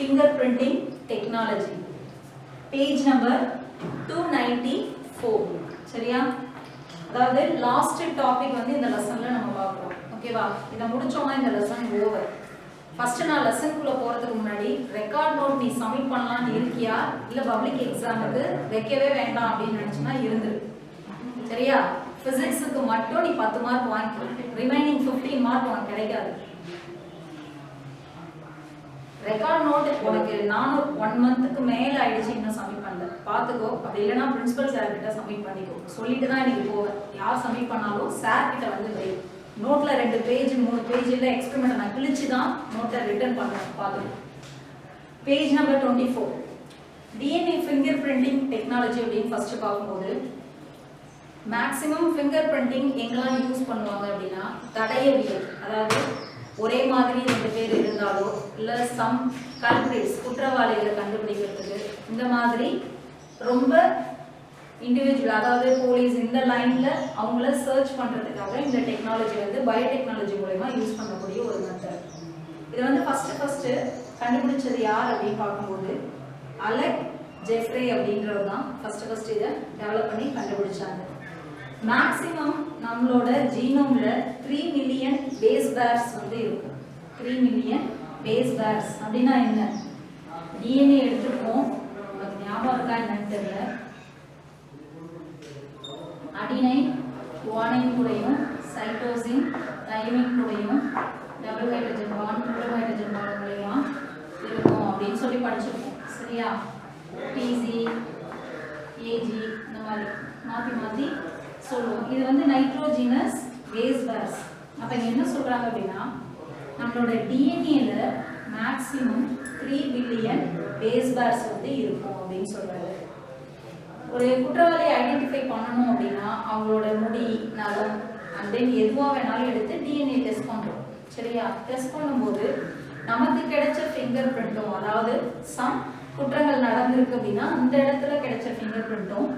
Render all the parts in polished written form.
fingerprinting technology. Page number 294. சரியா? அதாவது last topic வந்து இந்த லெசன்ல நம்ம பார்க்கிறோம். ஓகேவா? இத முடிச்சோம்னா இந்த லெசன் ஓவர். ஃபர்ஸ்ட் நான் லெசனுக்குள்ள போறதுக்கு முன்னாடி ரெக்கார்ட் நோட் நீ சப்மிட் பண்ணலாம்னு இருக்கியா இல்ல பப்ளிக் எக்ஸாமுக்கு வைக்கவே வேண்டாம் அப்படின்னு நினைச்சனா இருந்துரு. சரியா? பிசிக்ஸ்க்கு மட்டும் நீ 10 மார்க் வாங்கிக்கோ. ரிமைனிங் 15 மார்க் உனக்கு கிடைக்காது. ரெக்கார்ட் நோட் உனக்கு நானும் 1 மந்த்க்கு மேல ஆயிடுச்சு இன்னும் சப்மிட் பண்ணல. பாத்துக்கோ. அப்படி இல்லனா பிரின்சிபல் சார் கிட்ட சப்மிட் பண்ணிக்கோ. சொல்லிட்டு தான் இன்னைக்கு போவேன். யார் சப்மிட் பண்ணாலும் சார் கிட்ட வந்து வை. நோட்ல 2 பேஜ் 3 பேஜ்ல எக்ஸ்பெரிமெண்ட் நான் கிழிச்சு தான் நோட்டை ரிட்டர்ன் பண்றேன். பாத்துக்கோ. Page number 24. DNA finger printing technology அப்படின்னு ஃபர்ஸ்ட் பார்க்கும்போது மேக்ஸிமம் ஃபிங்கர் பிரிண்டிங் எங்கெல்லாம் யூஸ் பண்ணுவாங்க அப்படின்னா தடயவியல், அதாவது ஒரே மாதிரி 2 பேர் இருந்தாலோ இல்லை சம் கல்பிரிட்ஸ் குற்றவாளிகளை கண்டுபிடிக்கிறதுக்கு இந்த மாதிரி ரொம்ப இண்டிவிஜுவல், அதாவது போலீஸ் இந்த லைன்ல அவங்கள சர்ச் பண்றதுக்காக இந்த டெக்னாலஜி வந்து பயோடெக்னாலஜி மூலமா யூஸ் பண்ணக்கூடிய ஒரு மெத்தட். இது வந்து ஃபர்ஸ்ட் கண்டுபிடிச்சது யார் அப்படின்னு பார்க்கும்போது அலெக் ஜெஃப்ரே அப்படின்றவர் தான் ஃபர்ஸ்ட் இதை டெவலப் பண்ணி கண்டுபிடிச்சாங்க. மேக்ஸிமம் நம்மளோட ஜீனோம்ல 3 மில்லியன் பேஸ் பேர்ஸ் வந்து இருக்கும். 3 மில்லியன் பேஸ் பேர்ஸ் அப்படின்னா என்ன? டிஎன்ஏ எடுத்துப்போம், உங்களுக்கு ஞாபகம் இருக்கா என்னன்னு தெரியல. அடினைன் குவானைன் கூடயும் சைட்டோசின் தைமின் கூடயும் double hydrogen bond triple hydrogen bond மூலமா இருக்கும் அப்படின்னு சொல்லி படிச்சிருக்கோம். சரியா? டிசி ஏஜி இந்த மாதிரி மாற்றி சொல்லுவோம். இது வந்து நைட்ரோஜினஸ் பேஸ் பேர்ஸ். அப்போ இங்கே என்ன சொல்கிறாங்க அப்படின்னா நம்மளோட டிஎன்ஏல மேக்ஸிமம் 3 பில்லியன் பேஸ் பேர்ஸ் வந்து இருக்கும் அப்படின்னு சொல்கிறாங்க. ஒரு குற்றவாளியை ஐடென்டிஃபை பண்ணணும் அப்படின்னா அவங்களோட முடி, நகம் அண்ட் தென் எதுவாக வேணாலும் எடுத்து டிஎன்ஏ டெஸ்ட் பண்ணுறோம். சரியா? டெஸ்ட் பண்ணும்போது நமக்கு கிடைச்ச ஃபிங்கர் பிரிண்ட்டும், அதாவது சம் குற்றங்கள் நடந்திருக்கு அப்படின்னா அந்த இடத்துல கிடைச்ச ஃபிங்கர் பிரிண்ட்டும்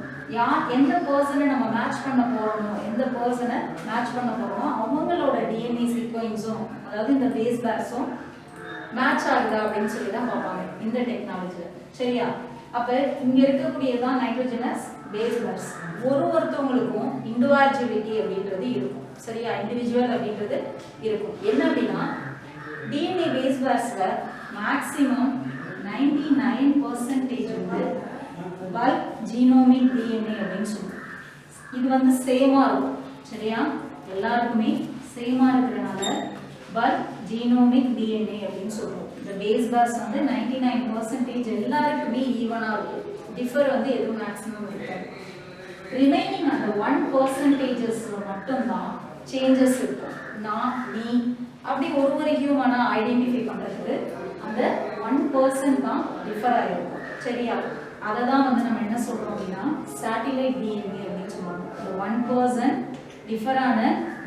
எந்த பர்சனை நம்ம மேட்ச் பண்ண போறோமோ, எந்த பர்சனை மேட்ச் பண்ண போறோமோ அவங்களோட டிஎன்ஏ சீக்வென்ஸும், அதாவது இந்த பேஸ் பேர்ஸும் மேட்ச் ஆகுதா அப்படின்னு சொல்லி தான் பார்ப்பாங்க இந்த டெக்னாலஜில. சரியா? அப்ப இங்க இருக்கக்கூடியதான் நைட்ரோஜனஸ் பேஸ் பேர்ஸ். ஒருத்தவங்களுக்கும் இண்டிவிஜுவலிட்டி அப்படின்றது இருக்கும். சரியா? இண்டிவிஜுவல் அப்படின்றது இருக்கும். என்ன அப்படின்னா டிஎன்ஏ பேஸ் பேர்ஸ்ல மேக்ஸிமம் 99% வந்து பல்க் ஜீனோமிக் டிஎன்ஏ அப்படின்னு சொல்லுவோம். இது வந்து சேமா இருக்கும். சரியா? எல்லாருக்குமே சேமா இருக்கிறனால பல்க் ஜீனோமிக் டிஎன்ஏ அப்படின்னு சொல்லுவோம். இந்த பேஸ் பேர்ஸ் வந்து 99% எல்லாருக்குமே ஈவனா இருக்கும். டிஃபர் வந்து எதுவும் மேக்ஸிமம் இருக்காது. ரிமைனிங் அந்த 1% மட்டும்தான் சேஞ்சஸ் இருக்கும். நான், நீ அப்படி ஒரு ஹியூமனா ஐடென்டிஃபை பண்றதுக்கு அந்த 1% தான் டிஃபர் ஆயிருக்கும். சரியா? அதை தான் வந்து நம்ம என்ன சொல்றோம் அப்படின்னா சேட்டிலைட் டிஎன்ஏ அப்படின்னு சொல்லுவாங்க. இந்த 1% டிஃபரான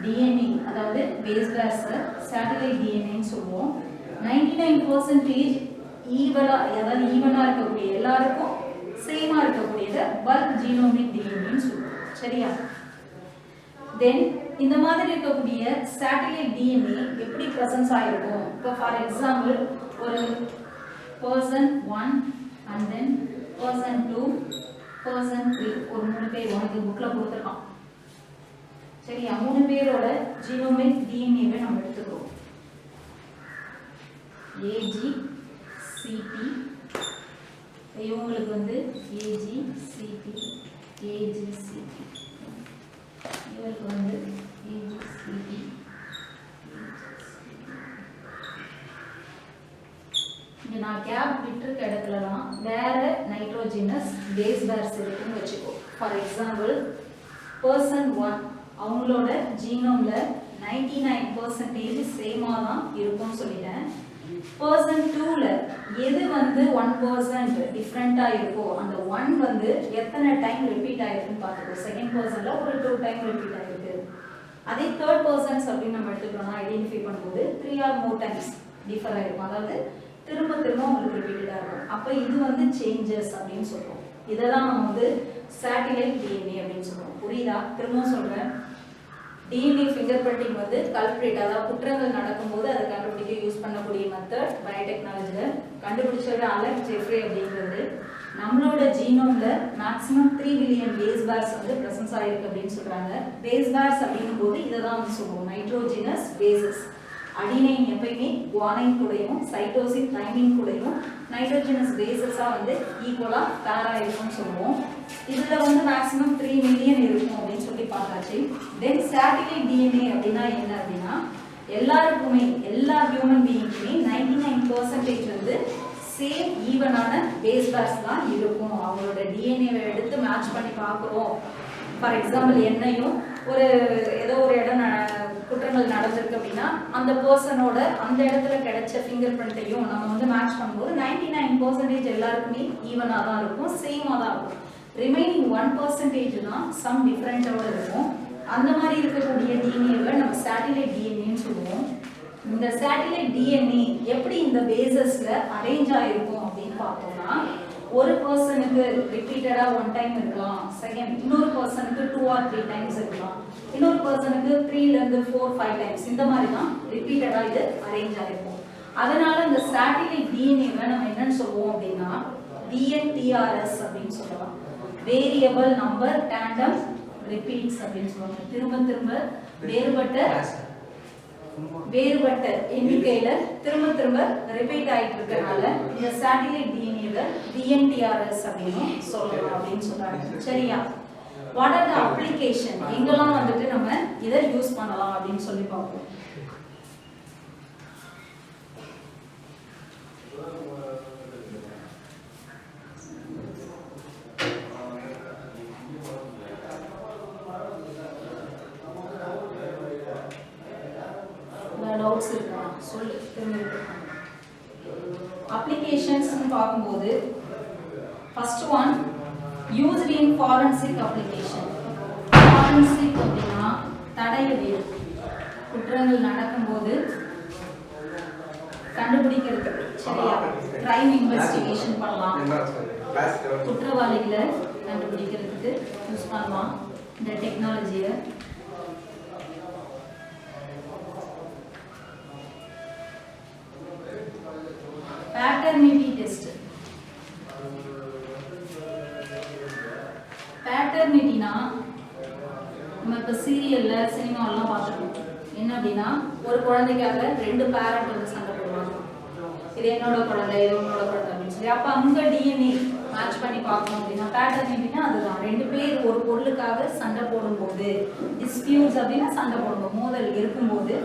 டிஎன்ஏ, அதாவது பேஸ் பேர்ஸை சேட்டிலைட் டிஎன்ஏன்னு சொல்லுவோம். 99% ஈவனா இருக்கக்கூடிய எல்லாருக்கும் சேமா இருக்கக்கூடியது பல்க் ஜீனோமிக் டிஎன்ஏன்னு சொல்லுவோம். சரியா? தென் இந்த மாதிரி இருக்கக்கூடிய சேட்டிலைட் டிஎன்ஏ எப்படி பிரசன்ஸ் ஆயிருக்கும்? இப்போ ஃபார் எக்ஸாம்பிள் ஒரு person 1 and then person 2 person 3 ஒரு 3 பேர் உனக்கு புக்ல கொடுத்துருக்கான். சரியா? 3 பேரோட ஜீனோமிக் டிஎன்ஏவை நம்ம எடுத்துக்கிறோம். ஏஜி சிடி, இவங்களுக்கு வந்து ஏஜி சிடி ஏஜி சிடி, இவருக்கு வந்து ஏஜி சிடி. இங்கே நான் கேப் விட்டுருக்க இடத்துலலாம் வேற நைட்ரோஜினஸ் பேஸ் பேர்ஸ் இருக்குன்னு வச்சுக்கோ. ஃபார் எக்ஸாம்பிள் பர்சன் 1 அவங்களோட ஜீனோம்ல 99% சேமா தான் இருக்கும்னு சொல்லிட்டேன். பர்சன் 2ல எது வந்து 1% டிஃப்ரெண்டா இருக்கோ அந்த 1 வந்து எத்தனை டைம் ரிப்பீட் ஆயிருக்குன்னு பார்த்துக்கோ. செகண்ட் பர்சன்ல ஒரு 2 டைம் ரிப்பீட் ஆயிருக்கு. அதே தேர்ட் பர்சன்ஸ் அப்படின்னு நம்ம எடுத்துக்கிறோம்னா ஐடென்டிஃபை பண்ணும்போது 3 or more டைம்ஸ் டிஃபர் ஆயிருக்கும். அதாவது திரும்ப உங்களுக்கு ரிப்பீட்டடா இருக்கும். அப்ப இது வந்து சேஞ்சஸ் அப்படின்னு சொல்றோம். இதெல்லாம் நம்ம வந்து சேட்டிலைட் டிஎன்ஏ அப்படின்னு சொல்றோம். புரியுதா? திரும்ப சொல்றேன். டிஎன்ஏ ஃபிங்கர் பிரிண்டிங் வந்து கல்பிரேட், அதாவது குற்றங்கள் நடக்கும்போது அதை கண்டுபிடிக்க யூஸ் பண்ணக்கூடிய மெத்தட் பயோடெக்னாலஜியில். கண்டுபிடிச்சவர் அலன் ஜெஃப்ரே அப்படிங்கிறது. நம்மளோட ஜீனோம்ல மேக்ஸிமம் 3 பில்லியன் பேஸ் பேர்ஸ் வந்து பிரசன்ஸ் ஆயிருக்கு அப்படின்னு சொல்றாங்க. பேஸ் பேர்ஸ் அப்படிங்கும் போது இதை தான் வந்து சொல்லுவோம் நைட்ரோஜினஸ் பேசஸ். அடினைன் எப்பயுமே குவானைன் கூடயும் சைட்டோசின் தைமின் கூடயும் நைட்ரோஜனஸ் பேசஸா வந்து ஈக்குவலா பேரா இருக்கும்னு சொல்லுவோம். இதுல வந்து மேக்ஸிமம் 3 மில்லியன் இருக்கும் அப்படின்னு சொல்லி பார்த்தாச்சு. தென் சேட்டிலைட் டிஎன்ஏ அப்படின்னா என்ன அப்படின்னா எல்லாருக்குமே எல்லா ஹியூமன் பீயிங்குமே 99% வந்து சேம் ஈவனான பேஸ் பேர்ஸ் தான் இருக்கும். அவங்களோட டிஎன்ஏவை எடுத்து மேட்ச் பண்ணி பார்க்குறோம். ஃபார் எக்ஸாம்பிள் என்னையும் ஒரு ஏதோ ஒரு இடம் குற்றங்கள் நடந்திருக்கு அப்படின்னா அந்த பர்சனோட அந்த இடத்துல கிடைச்ச ஃபிங்கர் பிரிண்ட்டையும் நம்ம வந்து மேட்ச் பண்ணும்போது 99% எல்லாருக்குமே ஈவனாக தான் இருக்கும், சேமாக தான் இருக்கும். ரிமைனிங் 1% தான் சம் டிஃப்ரெண்ட்டோட இருக்கும். அந்த மாதிரி இருக்கக்கூடிய டிஎன்ஏவை நம்ம சேட்டிலைட் டிஎன்ஏன்னு சொல்லுவோம். இந்த சேட்டிலைட் டிஎன்ஏ எப்படி இந்த பேசஸ்ல அரேஞ்ச் ஆயிருக்கும் அப்படின்னு பார்த்தோம்னா ஒரு பர்சனுக்கு ரிப்பீட்டடா 1 டைம் இருக்கலாம், செகண்ட் இன்னொரு பர்சனுக்கு 2 or 3 டைம்ஸ் இருக்கலாம், இன்னொரு பர்சனுக்கு 3 ல இருந்து 4, 5 டைம்ஸ், இந்த மாதிரி தான் ரிப்பீட்டடா இது அரேஞ்ச் ஆயிருக்கும். அதனால இந்த சேட்டிலைட் டிஎன்ஏவை நம்ம என்னன்னு சொல்லுவோம் அப்படின்னா VNTRS அப்படின்னு சொல்லலாம். வேரியபிள் நம்பர் டேண்டம் ரிப்பீட்ஸ் அப்படின்னு சொல்லுவாங்க. திரும்ப திரும்ப வேறுபட்ட எண்ணிக்கையில திரும்ப திரும்ப ரிப்பீட் ஆயிட்டு இருக்கனால இந்த சேட்டிலைட் டிஎன்ஏவை VNTRS அப்படின்னு சொல்லலாம் அப்படின்னு சொல்றாங்க. சரியா? வாட் ஆர் த அப்ளிகேஷன், எங்கெல்லாம் வந்துட்டு நம்ம இதை யூஸ் பண்ணலாம் அப்படின்னு சொல்லி பார்ப்போம். டவுட்ஸ் இருக்கா சொல்லு. அப்ளிகேஷன்ஸ் பார்க்கும்போது first one used in forensic application. Forensic அப்படின்னா தடயவியல், குற்றங்கள் நடக்கும்போது கண்டுபிடிக்கிறது. சரியா? கிரைம் இன்வெஸ்டிகேஷன் பண்ணலாம், குற்றவாளிகளை கண்டுபிடிக்கிறதுக்கு யூஸ் பண்ணலாம் இந்த டெக்னாலஜியை. Paternity test. பேட்டர்னிட்டினா நம்ம இப்போ சீரியல்ல சினிமாவெல்லாம் பார்த்துருக்கோம். என்ன அப்படின்னா ஒரு குழந்தைக்காக 2 பேரண்ட் வந்து சண்டை போடுவாங்க. இது என்னோட குழந்தை, இது உன்னோட குழந்தை அப்படின்னு சொல்லி. அப்போ அங்கே டிஎன்ஏ மேட்ச் பண்ணி பார்க்கணும் அப்படின்னா பேட்டர்னிட்டினா அதுதான். 2 பேர் ஒரு பொருளுக்காக சண்டை போடும்போது, டிஸ்பியூட்ஸ் அப்படின்னா சண்டை போடும்போது, மோதல் இருக்கும்போது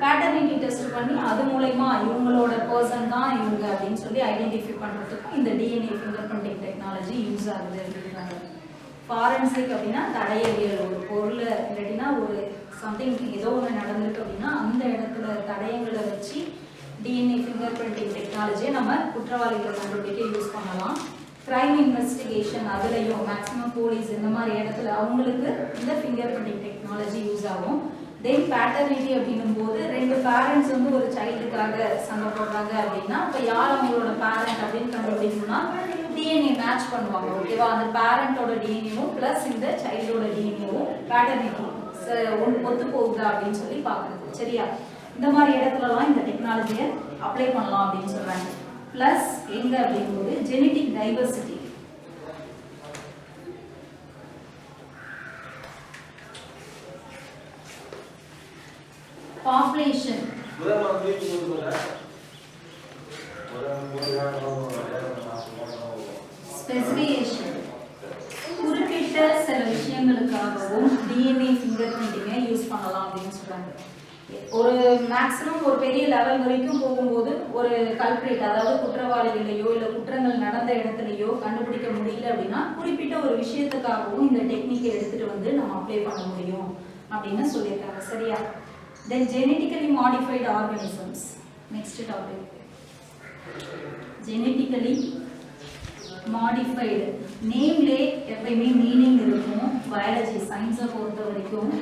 பேட்டர்னிட்டி டெஸ்ட் பண்ணி அது மூலமா இவங்களோட பர்சன் தான் இவங்க அப்படின்னு சொல்லி ஐடென்டிஃபை பண்ணுறதுக்கும் இந்த DNA finger printing technology use ஆகுது அப்படின்றாங்க. ஃபாரன்சிக் அப்படின்னா தடயவியல், ஒரு பொருள் இல்லாட்டினா ஒரு சம்திங் ஏதோ ஒன்று நடந்திருக்கு அப்படின்னா அந்த இடத்துல தடயங்களை வச்சு டிஎன்ஏ ஃபிங்கர் பிரிண்டிங் டெக்னாலஜியை நம்ம குற்றவாளிகளை கண்டுபிடிக்க யூஸ் பண்ணலாம். கிரைம் இன்வெஸ்டிகேஷன், அதுலேயும் மேக்ஸிமம் போலீஸ் இந்த மாதிரி இடத்துல அவங்களுக்கு இந்த ஃபிங்கர் பிரிண்டிங் டெக்னாலஜி யூஸ் ஆகும். தென் பேட்டர்னிட்டி அப்படின்னும் போது 2 பேரண்ட்ஸ் வந்து ஒரு சைல்டுக்காக சண்டை போடுறாங்க அப்படின்னா இப்போ யார் அவங்களோட பேரண்ட் அப்படின்னு கண்டுபிடிக்கணும்னா டிஎன்ஏ மேட்ச் பண்ணுவாங்க. ஓகேவா? அந்த பேரண்டோட டிஎன்ஏவும் ப்ளஸ் இந்த சைல்டோட டிஎன்ஏவும் பேட்டர்னிட்டி ஒத்து போகுதா அப்படின்னு சொல்லி பார்க்குறது. சரியா? இந்த மாதிரி இடத்துலலாம் இந்த டெக்னாலஜியை அப்ளை பண்ணலாம் அப்படின்னு சொல்கிறாங்க. ப்ளஸ் எங்கே அப்படிங்கும்போது ஜெனட்டிக் டைவர்சிட்டி. பாப்புலேஷன், ஸ்பெசிஃபிகேஷன், குறிப்பிட்ட சில விஷயங்களுக்காகவும் டிஎன்ஏ ஃபிங்கர் பிரிண்டிங்கை யூஸ் பண்ணலாம் அப்படின்னு சொல்றாங்க. ஒரு மேக்ஸிமம் ஒரு பெரிய லெவல் வரைக்கும் போகும்போது ஒரு கல்பிரேட், அதாவது குற்றவாளிகளையோ இல்லை குற்றங்கள் நடந்த இடத்துலையோ கண்டுபிடிக்க முடியல அப்படின்னா குறிப்பிட்ட ஒரு விஷயத்துக்காகவும் இந்த டெக்னிக்கை எடுத்துட்டு வந்து நம்ம அப்ளை பண்ண முடியும் அப்படின்னு சொல்லியிருக்காங்க. சரியா? Then genetically modified organisms. Next topic. Genetically modified. நேம்லே எப்பயுமே மீனிங் இருக்கும். பயாலஜி சயின்ஸை பொறுத்த வரைக்கும்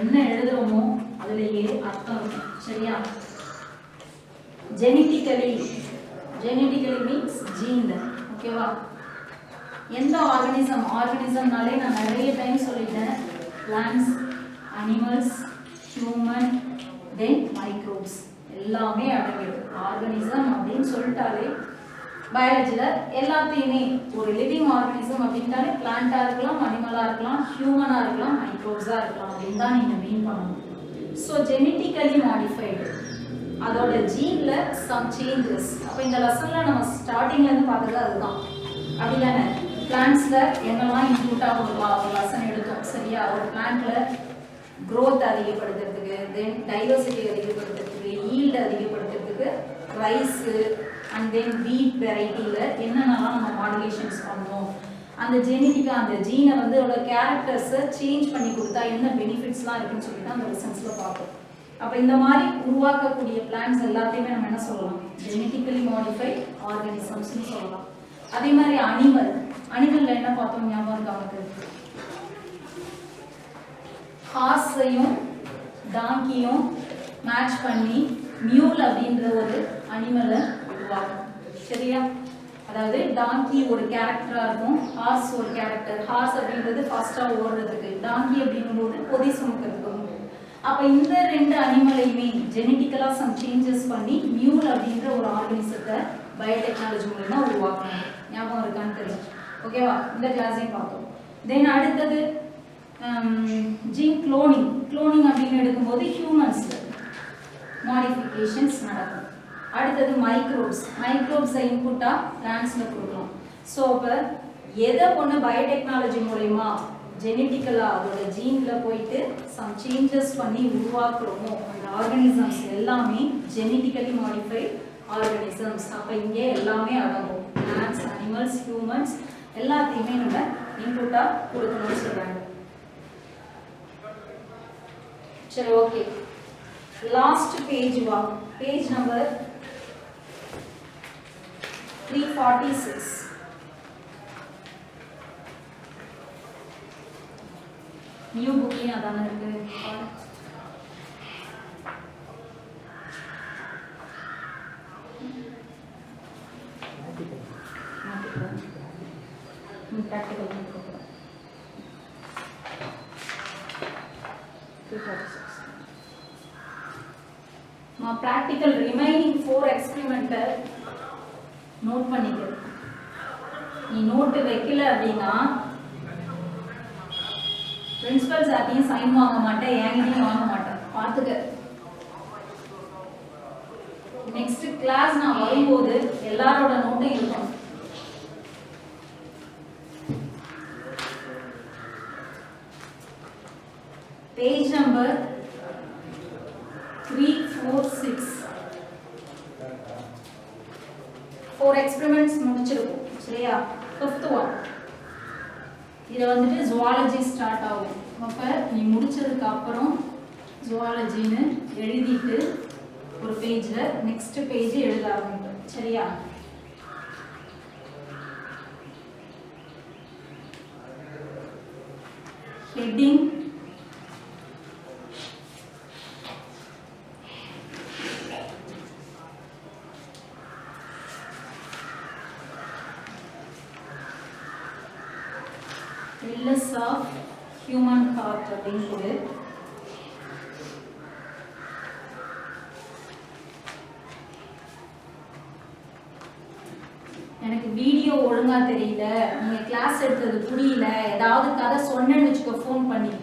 என்ன எழுதுறோமோ அதுலேயே அர்த்தம் இருக்கும். சரியா? Genetically means gene. ஓகேவா? எந்த ஆர்கனிசம்னாலே நான் நிறைய டைம் சொல்லிட்டேன். Plants, animals, human, then microbes. எல்லாமே அடங்கிடும். ஆர்கானிசம் அப்படின்னு சொல்லிட்டாலே பயாலஜில எல்லாத்தையுமே ஒரு லிவிங் ஆர்கானிசம் அப்படின்ட்டாலே பிளான்டா இருக்கலாம், அனிமலா இருக்கலாம், ஹியூமனா இருக்கலாம், மைக்ரோப்ஸா இருக்கலாம் அப்படின்னு தான் நீங்க மீன் பண்ணணும். ஸோ ஜெனட்டிக்கலி மாடிஃபைடு அதோட ஜீன்ல சம் சேஞ்சஸ். அப்போ இந்த லெசன்ல நம்ம ஸ்டார்டிங்ல இருந்து பார்த்தது அதுதான். அப்படி தானே பிளான்ட்ஸ்ல என்னெல்லாம் இன்க்ளூட் ஆகும் ஒரு லெசன் எடுத்தோம் சரியா? ஒரு பிளான்ட்ல growth அதிகப்படுத்துறதுக்கு, தென் டைவர்சிட்டி அதிகப்படுத்துறதுக்கு, ஈல்டு அதிகப்படுத்துறதுக்கு ரைஸ் அண்ட் தென் வீட் வெரைட்டியில் என்னென்னலாம் நம்ம மாடுலேஷன்ஸ் பண்ணோம், அந்த ஜெனட்டிக்காக அந்த ஜீனை வந்து அதோட கேரக்டர்ஸை சேஞ்ச் பண்ணி கொடுத்தா என்ன பெனிஃபிட்ஸ்லாம் இருக்குன்னு சொல்லிட்டு அந்த ரிசன்ஸில் பார்ப்போம். அப்போ இந்த மாதிரி உருவாக்கக்கூடிய பிளான்ட்ஸ் எல்லாத்தையுமே நம்ம என்ன சொல்லலாம்? ஜெனட்டிக்கலி மாடிஃபைட் ஆர்கானிசம்ஸ்னு சொல்லலாம். அதே மாதிரி அனிமலில் என்ன பார்த்தோம் ஞாபகம் இருக்கா அவனுக்கு? ஹார்ஸையும் டாங்கியும் மேட்ச் பண்ணி மியூல் அப்படின்ற ஒரு அனிமலை உருவாக்கும் சரியா? அதாவது டாங்கி ஒரு கேரக்டரா இருக்கும், ஹார்ஸ் ஒரு கேரக்டர். ஹார்ஸ் அப்படின்றது ஃபாஸ்டா ஓடுறதுக்கு, டாங்கி அப்படிங்கும்போது பொதி சுமக்கிறதுக்கு. அப்ப இந்த ரெண்டு அனிமலையுமே ஜெனட்டிக்கலா சம் சேஞ்சஸ் பண்ணி மியூல் அப்படின்ற ஒரு ஆர்கானிசத்தை பயோடெக்னாலஜி மூலமா உருவாக்கணும். ஞாபகம் இருக்கான்னு தெரியும். ஓகேவா? இந்த கிளாஸையும் பார்த்தோம். தென் அடுத்தது ஜீன் குளோனிங் அப்படின்னு எடுக்கும்போது ஹியூமன்ஸ்ல மாடிஃபிகேஷன்ஸ் நடக்கும். அடுத்தது மைக்ரோப்ஸை இன்புட்டாக பிளான்ட்ஸில் கொடுக்கலாம். ஸோ அப்போ எதை ஒன்று பயோடெக்னாலஜி மூலயமா ஜெனட்டிக்கலாக அதோட ஜீனில் போயிட்டு சம் சேஞ்சஸ் பண்ணி உருவாக்குறோமோ அந்த ஆர்கானிசம்ஸ் எல்லாமே ஜெனட்டிக்கலி மாடிஃபைட் ஆர்கானிசம்ஸ். அப்போ இங்கே எல்லாமே அடங்கும். பிளான்ட்ஸ், அனிமல்ஸ், ஹியூமன்ஸ் எல்லாத்தையுமே நம்ம இன்புட்டாக கொடுக்கணும்னு சொல்கிறாங்க. சரி, ஓகே. லாஸ்ட் பேஜ் வா, பேஜ் நம்பர் 346. நியூ புக்லயும் அதான இருக்கு. ப்ராக்டிக்கல் ரிமைனிங் 4 எக்ஸ்பெரிமெண்ட்டை நோட் பண்ணிக்க. நீ நோட்டு வைக்கல அப்படின்னா பிரின்சிபல் சார்ட்டையும் சைன் வாங்க மாட்டேன், என்கிட்டையும் வாங்க மாட்டேன். பார்த்துக்க. நெக்ஸ்ட் கிளாஸ் நான் வரும்போது எல்லாரோட நோட்டும் இருக்கும். Page number 346. 4 எக்ஸ்பெரிமெண்ட்ஸ் முடிச்சிருக்கோம் சரியா? 5th one இதை வந்துட்டு ஜுவாலஜி ஸ்டார்ட் ஆகும். அப்போ நீ முடிச்சதுக்கு அப்புறம் ஜுவாலஜின்னு எழுதிட்டு ஒரு பேஜில் நெக்ஸ்ட் பேஜ் எழுத ஆரம்பிக்கும் சரியா? Heading, illness of human heart அப்படின்னு போடு. எனக்கு வீடியோ ஒழுங்கா தெரியல, நீங்க கிளாஸ் எடுத்தது புரியல, ஏதாவது கதை சொன்னேன்னு வச்சுக்கோ ஃபோன் பண்ணி.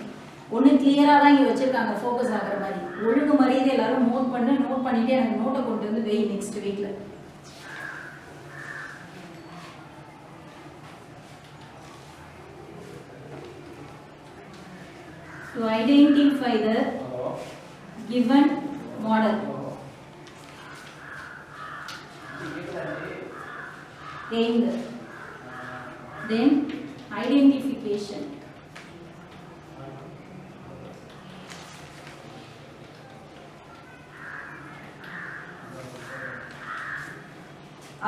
ஒன்று கிளியரா தான் இங்கே வச்சிருக்காங்க ஃபோக்கஸ் ஆகிற மாதிரி. ஒழுங்கு மரியாதை எல்லாரும் நோட் பண்ணிட்டு எனக்கு நோட்டை கொண்டு வந்து வெய் நெக்ஸ்ட் வீக்ல. To identify the given model. Aimed. Then identification.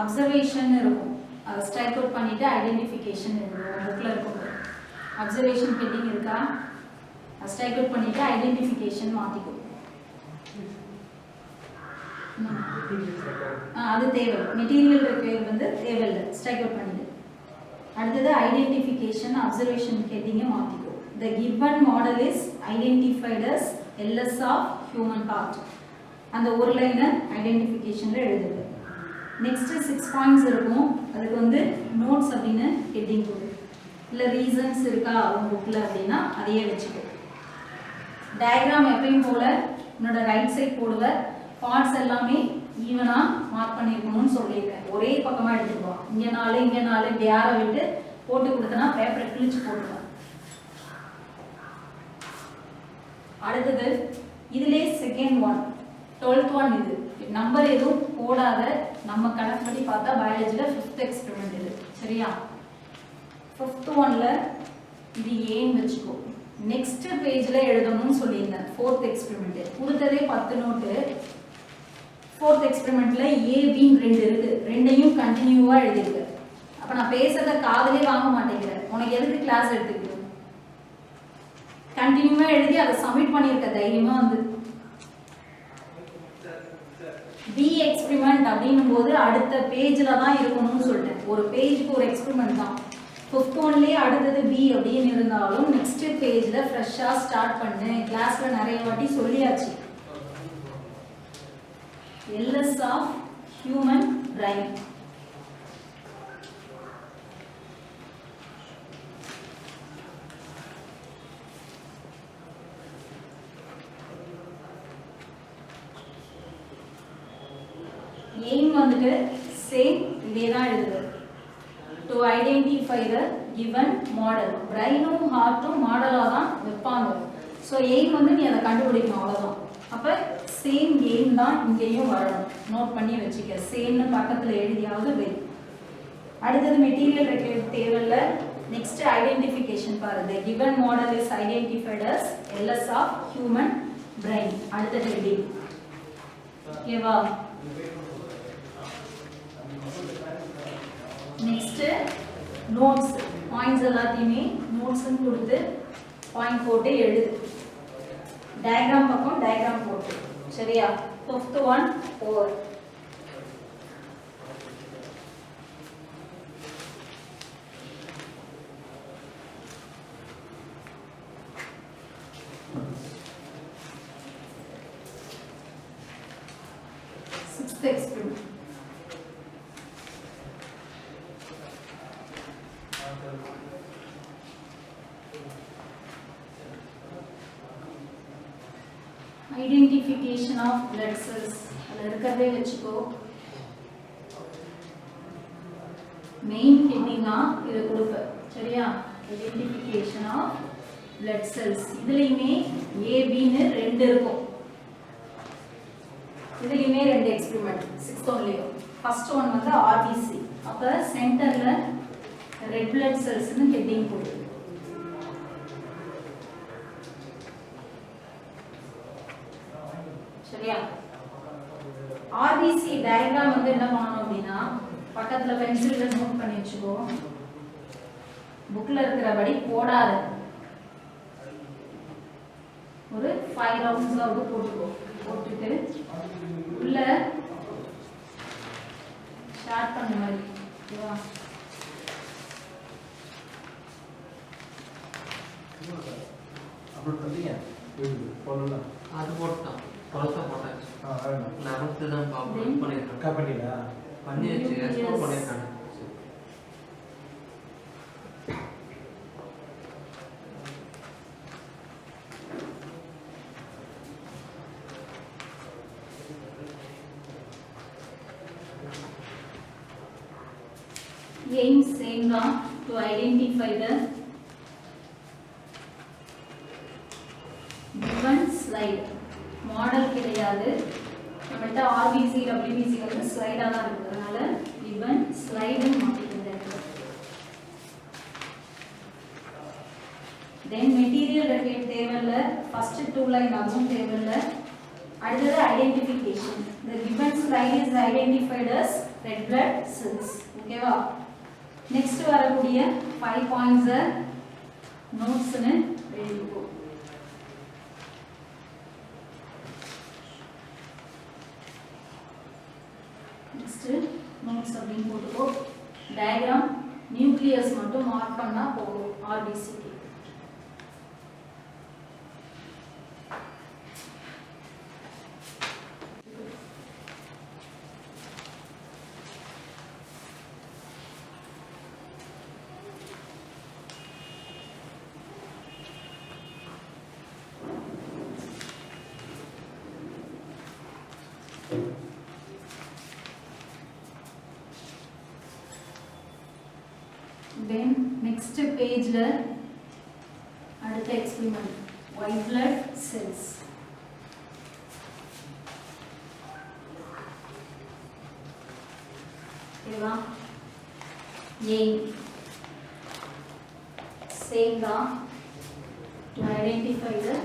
Observation இருக்கும். அதை ஸ்ட்ரைக் அவுட் பண்ணிட்டு ஐடென்டிஃபிகேஷன் இருக்கும். புக்கில் இருக்கும். அப்சர்வேஷன் ஹெட்டிங் இருக்கா? ஸ்ட்ரைக் அவுட் பண்ணிட்டு ஐடென்டிஃபிகேஷன் மாற்றிக்கும். அது தேவை. மெட்டீரியல் பேர் வந்து தேவையில்லை, ஸ்ட்ரைக் அவுட் பண்ணிட்டு. அடுத்தது ஐடென்டிஃபிகேஷன் அப்சர்வேஷன் ஹெட்டிங்கை மாற்றிக்கும். The given model is identified as LS of human heart. அந்த ஒரு லைனை ஐடென்டிஃபிகேஷனில் எழுதுது. நெக்ஸ்ட்டு 6 பாயிண்ட்ஸ் இருக்கும். அதுக்கு வந்து நோட்ஸ் அப்படின்னு ஹெட்டிங் போடு. இல்லை ரீசன்ஸ் இருக்கா உங்கள் புக்கில் அப்படின்னா அதையே வச்சுக்கோ. டயக்ராம் எப்பயும் போல் உன்னோட ரைட் சைட் போடுவேன். பார்ட்ஸ் எல்லாமே ஈவனாக மார்க் பண்ணியிருக்கணும்னு சொல்லியிருக்கேன். ஒரே பக்கமாக எடுத்துக்குவோம். இங்கே 4 இங்கே 4 இப்படி யாரை விட்டு போட்டு கொடுத்தனா பேப்பரை கிழிச்சு போட்டுருவேன். அடுத்தது இதிலே செகண்ட் ஒன் 12th ஒன். இது நம்பர் எதுவும் போடாத நம்ம கணக்குப்படி பார்த்தா பயாலஜியில் 5th எக்ஸ்பெரிமெண்ட் இது. சரியா? 5th ஒன்ல இது ஏன்னு வச்சுக்கோ. நெக்ஸ்ட் பேஜில் எழுதணும்னு சொல்லியிருந்தேன். 4th எக்ஸ்பெரிமெண்ட் கொடுத்ததே 10 நோட்டு. 4th எக்ஸ்பெரிமெண்ட்ல ஏபின்னு 2 இருக்கு. ரெண்டையும் கண்டினியூவாக எழுதிருக்கு. அப்போ நான் பேசுறத காதலே வாங்க மாட்டேங்கிறேன். உனக்கு எதுக்கு கிளாஸ் எடுத்துக்கிட்டு கண்டினியூவாக எழுதி அதை சப்மிட் பண்ணியிருக்க தைரியமாக வந்து பி எக்ஸ்பெரிமெண்ட் அப்படின்னும் போது அடுத்த பேஜில் தான் இருக்கணும்னு சொல்லிட்டேன். ஒரு பேஜுக்கு ஒரு எக்ஸ்பெரிமெண்ட் தான். 5th ஒன்லேயே அடுத்தது பி அப்படின்னு இருந்தாலும் நெக்ஸ்ட் பேஜில் ஃப்ரெஷ்ஷாக ஸ்டார்ட் பண்ணு. கிளாஸில் நிறைய வாட்டி சொல்லியாச்சு. LS of human brain. Aim வந்துட்டு சேம் இதே தான் எழுதுது. To identify the given model. பிரைனும் ஹார்ட்டும் மாடலாக தான் வைப்பாங்க. ஸோ எய்ம் வந்து நீ அதை கண்டுபிடிக்கணும், அவ்வளோதான். அப்போ சேம் எய்ம் தான் இங்கேயும் வரணும். நோட் பண்ணி வச்சுக்க. சேம்னு பக்கத்தில் எழுதியாவது வை. அடுத்தது மெட்டீரியல் ரெக்கார்ட் தேவையில்ல. நெக்ஸ்ட் ஐடென்டிஃபிகேஷன் பாருங்க. Given model is identified as LS of human brain. அடுத்த ஹெட்டிங். ஓகேவா? Next notes. பாயிண்ட்ஸ் எல்லாத்தையுமே நோட்ஸ்ன்னு கொடுத்து பாயிண்ட் போட்டு எழுது. டயக்ராம் பக்கம் டயக்ராம் போட்டு. சரியா? 5th one 4. Sixth experiment. Identification of blood cells. அதில் இருக்கிறதே வச்சுக்கோ. மெயின் ஹெட்டிங்கா இதை கொடுப்பேன். சரியா? Identification of blood cells. இதுலையுமே ஏபின்னு 2 இருக்கும். இதுலையுமே 2 எக்ஸ்பெரிமெண்ட் 6th ஒன்லேயும். ஃபர்ஸ்ட் ஒன் வந்து RBC. அப்போ சென்டரில் ரெட் பிளட் செல்ஸ்னு ஹெட்டிங் போடு. சரியா? RBC டயக்ராம் வந்து என்ன பண்ணணும் அப்படின்னா பக்கத்தில் பென்சிலில் நோட் பண்ணி வச்சுக்கோ. புக்கில் இருக்கிறபடி போடாத. ஒரு 5 ரவுண்ட்ஸாவது போட்டுக்கோ. போட்டுட்டு உள்ள ஸ்டார்ட் பண்ண மாதிரி. ஓகேவா? அது போட்டோம். 12th போட்டாச்சு. 11th தான் பாப்போம் பண்ணிருக்கேன். பண்ணியாச்சு. எக்ஸ்ப்ளோர் பண்ணிருக்காங்க. Aim same now to identify the given slide. Model கிடையாது. நம்மள்ட்ட RBC WBC வந்து ஸ்லைடா தான் இருக்கு. அதனால given slide மாத்திக்கிறேன். then material record தேவையில்ல. first 2 line அதுவும் தேவையில்ல. அடுத்தது identification. the given slide is identified as red blood cells. ஓகேவா? நெக்ஸ்ட் வரக்கூடிய 5 பாயிண்ட்ஸ் நோட்ஸ்னு எழுதிக்கோ. நெக்ஸ்ட் நோட்ஸ் அப்படின்னு போட்டுக்கோ. டயக்ராம் நியூக்ளியஸ் மட்டும் மார்க் பண்ணா போதும். RBC then next page la அடுத்த experiment white blood cells. ஓகேவா? aim same தான் to identify the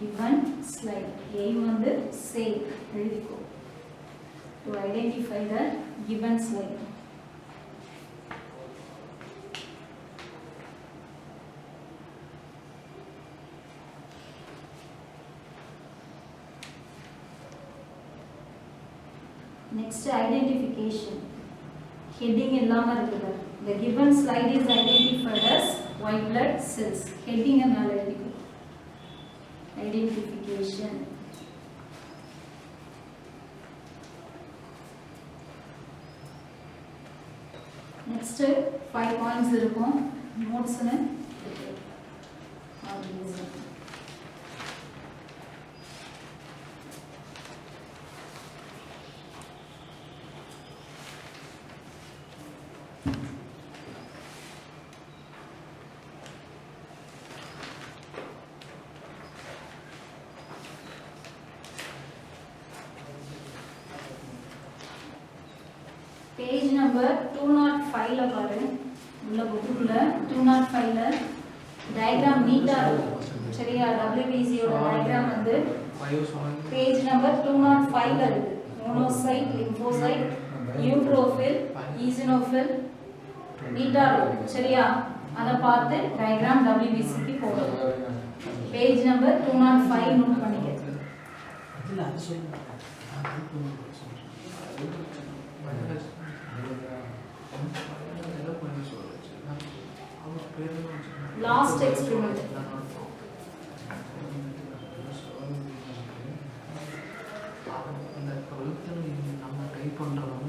given slide. aim வந்து same எழுதிக்கோ to identify the given slide. Next identification. Heading இல்லாம இருக்குது. The given slide is identified as white blood cells. Heading மேல எழுதிக்கோ. Identification. Next 5 points இருக்கும். Notes னு page number 205 ல பாரு உள்ள புக்குல 205 ல டயகிராம் நீட்டா இருக்கும் சரியா WBC யோட டயகிராம் வந்து page number 205 ல இருக்கு monocyte lymphocyte neutrophil eosinophil நீட்டா இருக்கும் சரியா அத பார்த்து டயகிராம் WBC க்கு போடணும் page number 205 நோட் பண்ணிக்க அதுல அது சொல்லுங்க last experiment நம்ம டைப் பண்றோம்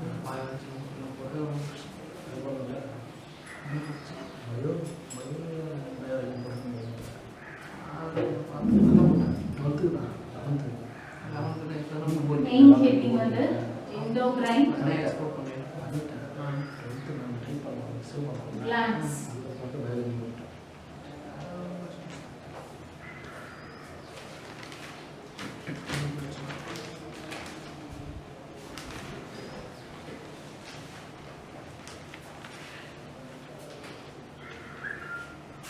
main heading வந்து endocrine glands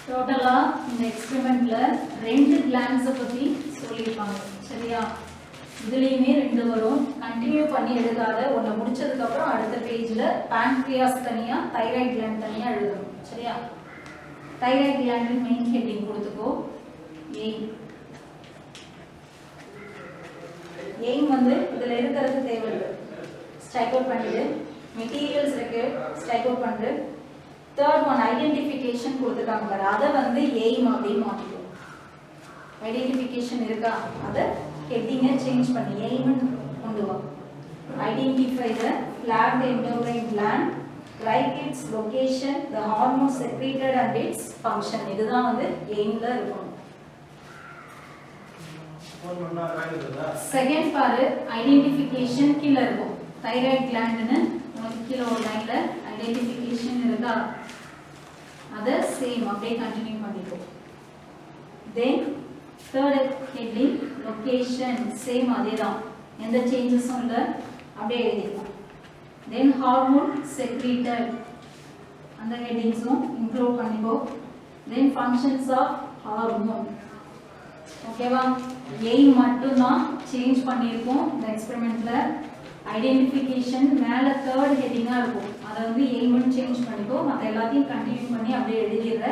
டோட்டலா இந்த எக்ஸ்பெரிமென்ட்ல ரெண்டு கிளாண்ட்ஸ் பத்தி சொல்லிருப்பாங்க சரியா இதுலயுமே ரெண்டு வரும் கண்டினியூ பண்ணி எழுதாத ஒண்ணு முடிச்சதுக்கு அப்புறம் அடுத்த பேஜ்ல pancreas தனியா thyroid gland தனியா எழுதணும் சரியா thyroid gland மெயின் ஹெட்டிங் கொடுத்துக்கோ எய்ம் வந்து இதுல இருக்கிறது தேவையில்லை ஸ்ட்ரைக் அவுட் பண்ணிடு மெட்டீரியல்ஸ் இருக்கு ஸ்ட்ரைக் அவுட் பண்ணிடு third one identification கொடுத்துட்டாங்க பாரு அத வந்து aim அப்படினு மாத்திக்கோ ஐடென்டிஃபிகேஷன் இருக்கா அத ஹெட்டிங்க சேஞ்ச் பண்ணி aim கொண்டு வா identify the flagged endocrine gland like its location the hormone secreted and its function இதுதான் வந்து aimல இருக்கும் செகண்ட் பாரு ஐடென்டிஃபிகேஷன் கீழ இருக்கும் thyroid gland னு உனக்கு கீழ ஒரு லைன்ல ஐடென்டிஃபிகேஷன் இருக்கா அத சேம் அப்படியே கண்டினியூ பண்ணிக்கோ தென் third heading location சேம் அதேதான் எந்த சேஞ்சஸும் இல்ல அப்படியே எழுதிக்கலாம் தென் ஹார்மோன் secreted அந்த ஹெட்டிங்ஸும் இன்க்ளூட் பண்ணிக்கோ தென் ஃபங்க்ஷன்ஸ் ஆஃப் ஹார்மோன் ஓகேவா எய்ம் மட்டும் தான் சேஞ்ச் பண்ணிருக்கோம் இந்த எக்ஸ்பெரிமென்ட்ல ஐடென்டிஃபிகேஷன் மேல third ஹெட்டிங்கா இருக்கும் அத வந்து எய்ம்னு சேஞ்ச் பண்ணிக்கோ மத்த எல்லாத்தையும் கண்டினியூ பண்ணி அப்படியே எழுதிடுற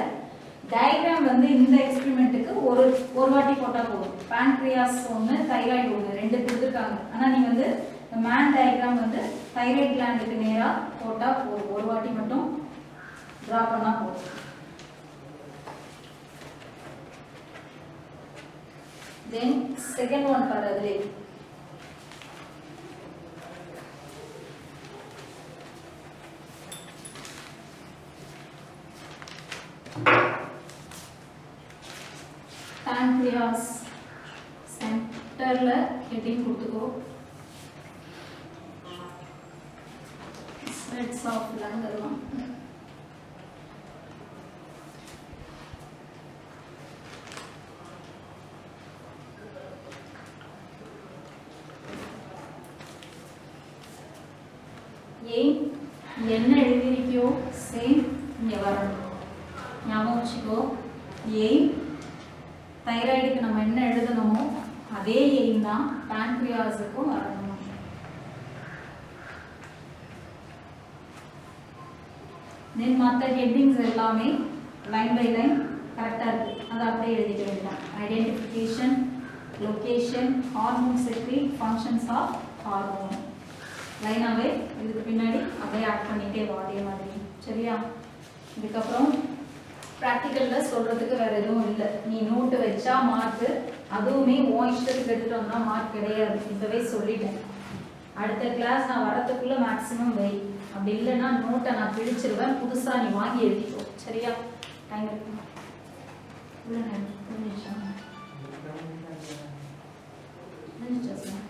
டயகிராம் வந்து இந்த எக்ஸ்பெரிமென்ட்க்கு ஒரு வாட்டி போட்டா போதும் pancreas ஒன்னு thyroid ஒன்னு ரெண்டு கொடுத்திருக்காங்க ஆனா நீ வந்து இந்த மேன் டயகிராம் வந்து thyroid gland-க்கு நேரா போட்டா போதும் ஒரு வாட்டி மட்டும் டிரா பண்ணா போதும் then second one பாரு அதுல pancreas சென்டர்ல ஹெட்டிங் கொடுத்துக்கோ ஸ்ப்ரெட்ஸ் ஆஃப் லங் அதெல்லாம் எழுதிக்கோ சேம் இங்கே வரணும். ஞாபகம் வச்சுக்கோ. எய்ம் தைராய்டுக்கு நம்ம என்ன எழுதணுமோ அதே எய்ம் தான் பேன்க்ரியாஸுக்கும் வரணும். தென் மற்ற ஹெட்டிங்ஸ் எல்லாமே லைன் பை லைன் கரெக்டாக இருக்குது, அதை அப்படியே எழுதிக்க வேண்டாம். Identification, location, hormone secrete, functions of hormone லைனாகவே இதுக்கு பின்னாடி அப்படியே ஆட் பண்ணிகிட்டே வா அதே மாதிரி. சரியா? இதுக்கப்புறம் ப்ராக்டிக்கலில் சொல்கிறதுக்கு வேறு எதுவும் இல்லை. நீ நோட்டு வச்சா மார்க்கு, அதுவுமே உன் இஷ்டத்துக்கு எடுத்துகிட்டு வந்தால் மார்க் கிடையாது. இப்போவே சொல்லிட்டேன். அடுத்த கிளாஸ் நான் வரத்துக்குள்ளே மேக்ஸிமம் வை. அப்படி இல்லைன்னா நோட்டை நான் கிழிச்சிருவேன், புதுசாக நீ வாங்கி எழுதிக்கோ. சரியா? டைம் இருக்கு. முடிஞ்சிச்சா சார்?